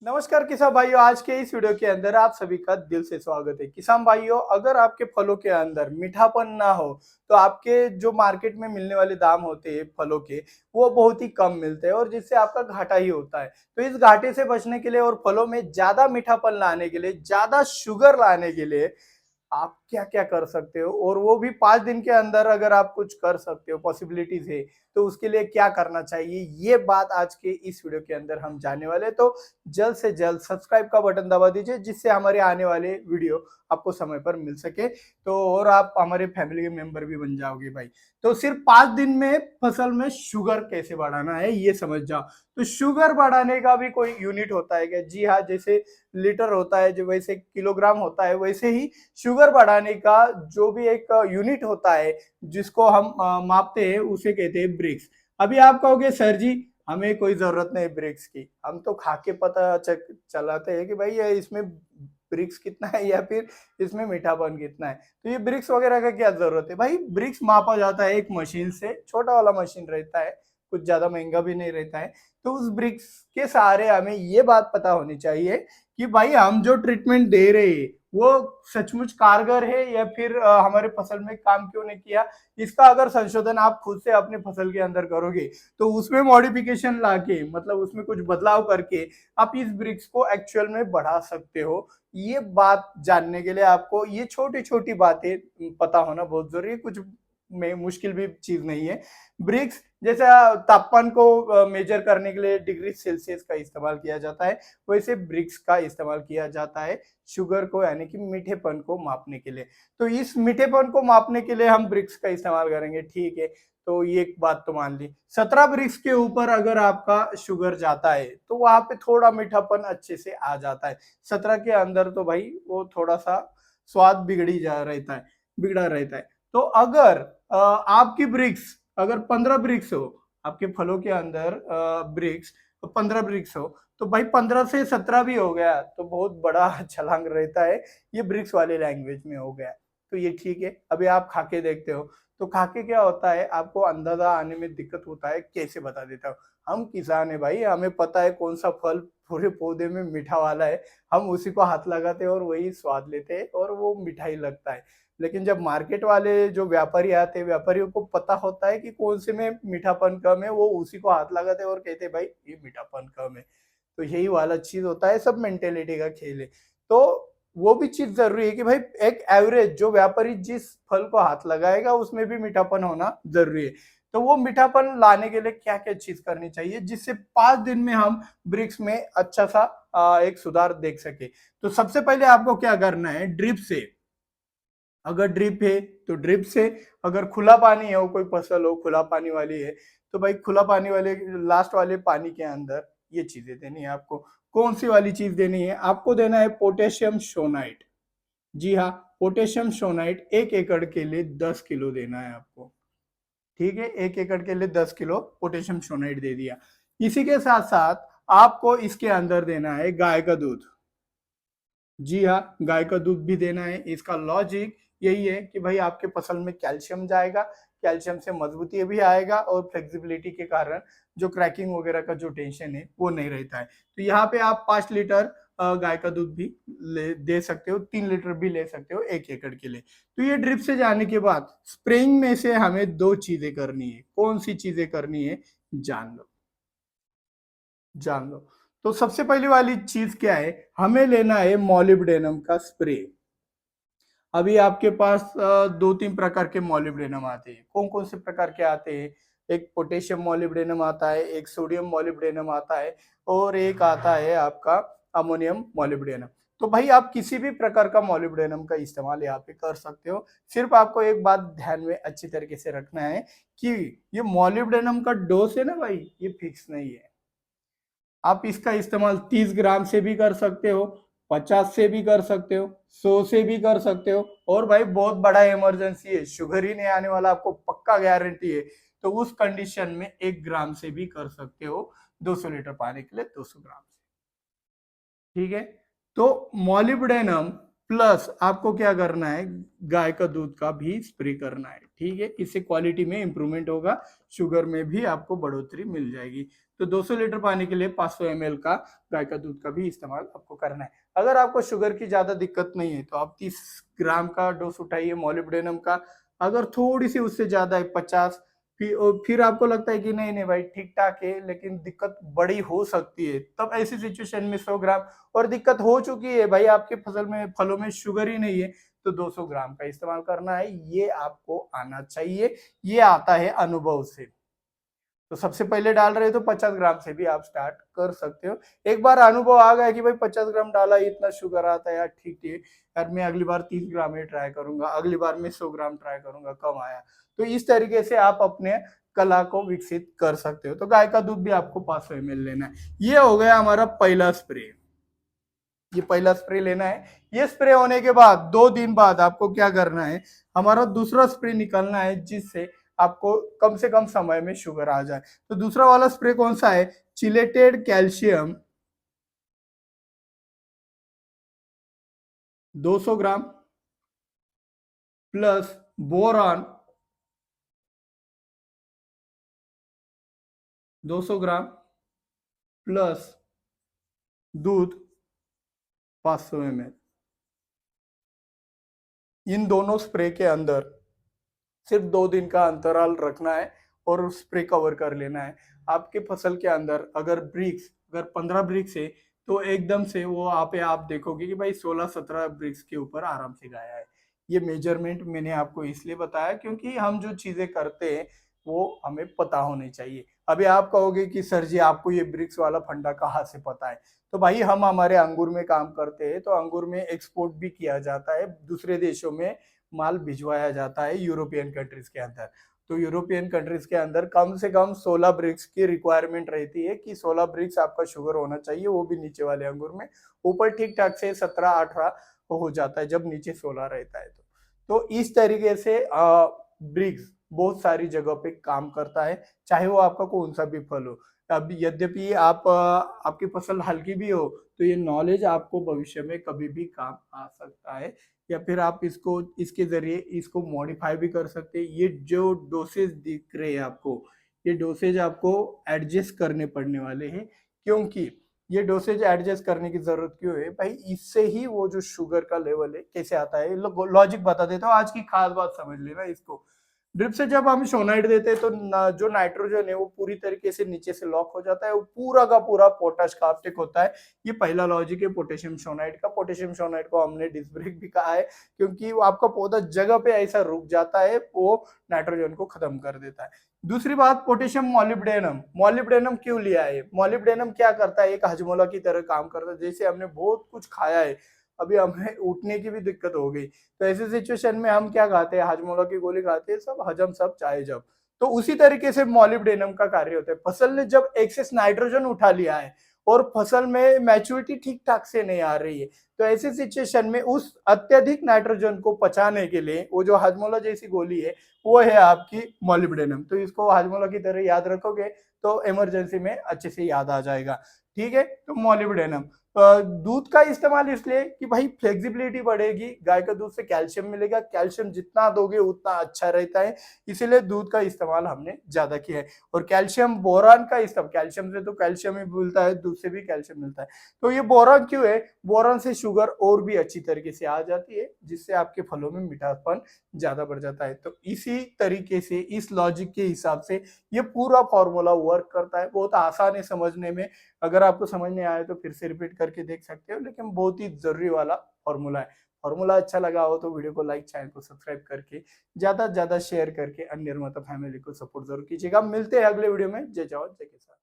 नमस्कार किसान भाइयों, आज के इस वीडियो के अंदर आप सभी का दिल से स्वागत है। किसान भाइयों, अगर आपके फलों के अंदर मीठापन ना हो तो आपके जो मार्केट में मिलने वाले दाम होते हैं फलों के, वो बहुत ही कम मिलते हैं और जिससे आपका घाटा ही होता है। तो इस घाटे से बचने के लिए और फलों में ज्यादा मीठापन लाने के लिए, ज्यादा शुगर लाने के लिए आप क्या क्या कर सकते हो, और वो भी 5 दिन के अंदर अगर आप कुछ कर सकते हो, पॉसिबिलिटीज है, तो उसके लिए क्या करना चाहिए, ये बात आज के इस वीडियो के अंदर हम जानने वाले हैं। तो जल्द से जल्द सब्सक्राइब का बटन दबा दीजिए, जिससे हमारे आने वाले वीडियो आपको समय पर मिल सके, तो और आप हमारे फैमिली के मेंबर भी बन जाओगे भाई। तो सिर्फ 5 दिन में फसल में शुगर कैसे बढ़ाना है ये समझ जाओ। तो शुगर बढ़ाने का भी कोई यूनिट होता है क्या? जी हाँ, जैसे लीटर होता है, जो वैसे किलोग्राम होता है, वैसे ही शुगर बढ़ाने का जो भी एक यूनिट होता है जिसको हम मापते हैं, उसे कहते हैं ब्रिक्स। अभी आप कहोगे सर जी, हमें कोई जरूरत नहीं ब्रिक्स की, हम तो खा के पता चलाते हैं कि भाई ये इसमें ब्रिक्स कितना है या फिर इसमें मीठापन कितना है। तो ये ब्रिक्स वगैरह का क्या जरूरत है भाई? ब्रिक्स मापा जाता है एक मशीन से, छोटा वाला मशीन रहता है, कुछ ज्यादा महंगा भी नहीं रहता है। तो उस ब्रिक्स के सहारे हमें ये बात पता होनी चाहिए कि भाई हम जो ट्रीटमेंट दे रहे हैं वो सचमुच कारगर है या फिर हमारे फसल में काम क्यों नहीं किया। इसका अगर संशोधन आप खुद से अपने फसल के अंदर करोगे, तो उसमें मॉडिफिकेशन लाके, मतलब उसमें कुछ बदलाव करके आप इस ब्रिक्स को एक्चुअल में बढ़ा सकते हो। ये बात जानने के लिए आपको ये छोटी छोटी बातें पता होना बहुत जरूरी है, कुछ में मुश्किल भी चीज नहीं है। ब्रिक्स जैसे तापमान को मेजर करने के लिए डिग्री सेल्सियस का इस्तेमाल किया जाता है, वैसे ब्रिक्स का इस्तेमाल किया जाता है शुगर को, यानी कि मीठेपन को मापने के लिए। तो इस मीठेपन को मापने के लिए हम ब्रिक्स का इस्तेमाल करेंगे, ठीक है। तो ये एक बात तो मान ली। 17 ब्रिक्स के ऊपर अगर आपका शुगर जाता है तो वहां पे थोड़ा मीठापन अच्छे से आ जाता है। 17 के अंदर तो भाई वो थोड़ा सा स्वाद बिगड़ा रहता है। तो अगर आपकी ब्रिक्स अगर 15 ब्रिक्स हो, आपके फलों के अंदर ब्रिक्स 15 ब्रिक्स हो, तो भाई 15 से 17 भी हो गया तो बहुत बड़ा छलांग रहता है। ये ब्रिक्स वाले लैंग्वेज में हो गया, तो ये ठीक है। अभी आप खाके देखते हो, तो खाके क्या होता है, आपको अंदाजा आने में दिक्कत होता है, कैसे बता देता हूँ। हम किसान है भाई, हमें पता है कौन सा फल पूरे पौधे में मीठा वाला है, हम उसी को हाथ लगाते हैं और वही स्वाद लेते हैं और वो मिठाई लगता है। लेकिन जब मार्केट वाले जो व्यापारी आते हैं, व्यापारियों को पता होता है कि कौन से में मीठापन कम है, वो उसी को हाथ लगाते हैं और कहते हैं भाई ये मीठापन कम है। तो यही वाला चीज होता है, सब मेंटेलिटी का खेल है। तो वो भी चीज जरूरी है कि भाई एक एवरेज जो व्यापारी जिस फल को हाथ लगाएगा उसमें भी मीठापन होना जरूरी है। तो वो मीठापन लाने के लिए क्या क्या चीज करनी चाहिए, जिससे 5 दिन में हम ब्रिक्स में अच्छा सा एक सुधार देख सके। तो सबसे पहले आपको क्या करना है, ड्रिप से, अगर ड्रिप है तो ड्रिप से, अगर खुला पानी है, वो कोई फसल हो खुला पानी वाली है, तो भाई खुला पानी वाले लास्ट वाले पानी के अंदर ये चीजें देनी है आपको। कौन सी वाली चीज देनी है आपको? देना है पोटेशियम सोनाइट। जी हाँ, पोटेशियम सोनाइट 1 एकड़ के लिए 10 किलो देना है आपको। ठीक है, 1 एकड़ के लिए 10 किलो पोटेशियम सोनाइट दे दिया। इसी के साथ साथ आपको इसके अंदर देना है गाय का दूध। जी हाँ, गाय का दूध भी देना है। इसका लॉजिक यही है कि भाई आपके फसल में कैल्शियम जाएगा, कैल्शियम से मजबूती भी आएगा और फ्लेक्सिबिलिटी के कारण जो क्रैकिंग वगैरह का जो टेंशन है वो नहीं रहता है। तो यहाँ पे आप 5 लीटर गाय का दूध भी दे सकते हो, 3 लीटर भी ले सकते हो 1 एकड़ के लिए। तो ये ड्रिप से जाने के बाद स्प्रेइंग में से हमें 2 चीजें करनी है। कौन सी चीजें करनी है जान लो, जान लो। तो सबसे पहली वाली चीज क्या है, हमें लेना है मॉलिब्डेनम का स्प्रे। अभी आपके पास 2-3 प्रकार के मॉलिब्डेनम आते हैं। कौन कौन से प्रकार के आते हैं? एक पोटेशियम मॉलिब्डेनम आता है, एक सोडियम मॉलिब्डेनम आता है, और एक आता है आपका अमोनियम मॉलिब्डेनम। तो भाई आप किसी भी प्रकार का मॉलिब्डेनम का इस्तेमाल यहाँ पे कर सकते हो। सिर्फ आपको एक बात ध्यान में अच्छी तरीके से रखना है कि ये मॉलिब्डेनम का डोज है ना भाई, ये फिक्स नहीं है। आप इसका इस्तेमाल 30 ग्राम से भी कर सकते हो, 50 से भी कर सकते हो, 100 से भी कर सकते हो, और भाई बहुत बड़ा इमरजेंसी है, शुगर ही नहीं आने वाला, आपको पक्का गारंटी है, तो उस कंडीशन में 1 ग्राम से भी कर सकते हो। 200 लीटर पानी के लिए 200 ग्राम से। ठीक है। तो मॉलिब्डेनम प्लस आपको क्या करना है, गाय का दूध का भी स्प्रे करना है, ठीक है। इससे क्वालिटी में इंप्रूवमेंट होगा, शुगर में भी आपको बढ़ोतरी मिल जाएगी। तो 200 लीटर पानी के लिए 500 ml का गाय का दूध का भी इस्तेमाल आपको करना है। अगर आपको शुगर की ज्यादा दिक्कत नहीं है तो आप 30 ग्राम का डोज उठाइए मॉलिब्डेनम का। अगर थोड़ी सी उससे ज्यादा है 50, फिर आपको लगता है कि नहीं नहीं भाई ठीक ठाक है लेकिन दिक्कत बड़ी हो सकती है, तब ऐसी सिचुएशन में 100 ग्राम, और दिक्कत हो चुकी है भाई आपके फसल में फलों में शुगर ही नहीं है, तो 200 ग्राम का इस्तेमाल करना है। ये आपको आना चाहिए, ये आता है अनुभव से। तो सबसे पहले डाल रहे हो तो 50 ग्राम से भी आप स्टार्ट कर सकते हो। एक बार अनुभव आ गया कि भाई 50 ग्राम डाला इतना शुगर आता है यार, ठीक है यार, मैं अगली बार 30 ग्राम ही ट्राई करूंगा, अगली बार मैं 100 ग्राम ट्राई करूंगा, कम आया। तो इस तरीके से आप अपने कला को विकसित कर सकते हो। तो गाय का दूध भी आपको 500 ml लेना है। ये हो गया हमारा पहला स्प्रे, ये पहला स्प्रे लेना है। ये स्प्रे होने के बाद 2 दिन बाद आपको क्या करना है, हमारा दूसरा स्प्रे निकलना है जिससे आपको कम से कम समय में शुगर आ जाए। तो दूसरा वाला स्प्रे कौन सा है, chelated calcium 200 gram plus boron 200 gram plus दूध 500 ml। इन दोनों स्प्रे के अंदर सिर्फ 2 दिन का अंतराल रखना है और स्प्रे कवर कर लेना है। आपके फसल के अंदर अगर ब्रिक्स, अगर 15 ब्रिक्स है तो एकदम से वो आप देखोगे कि भाई 16-17 ब्रिक्स के ऊपर आराम से गया है। ये मेजरमेंट मैंने आपको इसलिए बताया क्योंकि हम जो चीजें करते हैं वो हमें पता होनी चाहिए। अभी आप कहोगे कि सर जी आपको ये ब्रिक्स वाला फंडा कहाँ से पता है, तो भाई हम हमारे अंगूर में काम करते हैं, तो अंगूर में एक्सपोर्ट भी किया जाता है, दूसरे देशों में माल भिजवाया जाता है यूरोपियन कंट्रीज के अंदर। तो यूरोपियन कंट्रीज के अंदर कम से कम 16 ब्रिक्स की रिक्वायरमेंट रहती है कि 16 ब्रिक्स आपका शुगर होना चाहिए, वो भी नीचे वाले अंगूर में। ऊपर ठीक ठाक से 17-18 हो जाता है जब नीचे 16 रहता है। तो इस तरीके से ब्रिक्स बहुत सारी जगह पे काम करता है, चाहे वो आपका कौन सा भी फल हो। अब यद्यपि आपकी फसल हल्की भी हो तो ये नॉलेज आपको भविष्य में कभी भी काम आ सकता है, या फिर आप इसको इसके जरिए इसको मॉडिफाई भी कर सकते हैं। ये जो डोसेज दिख रहे हैं आपको, ये डोसेज आपको एडजस्ट करने पड़ने वाले हैं। क्योंकि ये डोसेज एडजस्ट करने की जरूरत क्यों है भाई, इससे ही वो जो शुगर का लेवल है कैसे आता है, लॉजिक बता देता हूँ, आज की खास बात समझ लेना इसको। ड्रिप से जब हम सोनाइट देते हैं तो जो नाइट्रोजन है वो पूरी तरीके से नीचे से लॉक हो जाता है, वो पूरा का पूरा पोटाश का अपटेक होता है। ये पहला लॉजिक है पोटेशियम सोनाइट का। पोटेशियम सोनाइट को हमने डिस्ब्रेक भी कहा है क्योंकि वो आपका पौधा जगह पे ऐसा रुक जाता है, वो नाइट्रोजन को खत्म कर देता है। दूसरी बात, पोटेशियम मॉलिब्डेनम। मॉलिब्डेनम क्यों लिया है, मॉलिब्डेनम क्या करता है, एक हाजमोला की तरह काम करता है। जैसे हमने बहुत कुछ खाया है, अभी हमें उठने की भी दिक्कत हो गई, तो ऐसी सिचुएशन में हम क्या खाते हैं, हाजमोला की गोली खाते हैं, सब हजम सब चाहे जब। तो उसी तरीके से मॉलिब्डेनम का कार्य होता है। फसल ने जब एक्सेस नाइट्रोजन उठा लिया है और फसल में मैच्योरिटी ठीक ठाक से नहीं आ रही है, तो ऐसी सिचुएशन में उस अत्यधिक नाइट्रोजन को पचाने के लिए वो जो हाजमोला जैसी गोली है वो है आपकी मॉलिब्डेनम। तो इसको हाजमोला की तरह याद रखोगे तो इमरजेंसी में अच्छे से याद आ जाएगा, ठीक है। तो मॉलिब्डेनम दूध का इस्तेमाल इसलिए कि भाई फ्लेक्सिबिलिटी बढ़ेगी, गाय का दूध से कैल्शियम मिलेगा, कैल्शियम जितना दोगे उतना अच्छा रहता है, इसीलिए दूध का इस्तेमाल हमने ज्यादा किया है। और कैल्शियम बोरान का इस्तेमाल, कैल्शियम से तो कैल्शियम ही मिलता है, दूध से भी कैल्शियम मिलता है। तो ये बोरान क्यों है, बोरान से शुगर और भी अच्छी तरीके से आ जाती है, जिससे आपके फलों में मीठापन ज्यादा बढ़ जाता है। तो इसी तरीके से इस लॉजिक के हिसाब से ये पूरा फॉर्मूला वर्क करता है। बहुत आसान है समझने में, अगर आपको समझ नहीं आया तो फिर से रिपीट करके देख सकते हो, लेकिन बहुत ही जरूरी वाला फॉर्मूला है। फॉर्मूला अच्छा लगा हो तो वीडियो को लाइक, चैनल को सब्सक्राइब करके ज्यादा से ज्यादा शेयर करके अन्य निर्माता फैमिली को सपोर्ट जरूर कीजिएगा। मिलते हैं अगले वीडियो में। जय जवान जय किसान।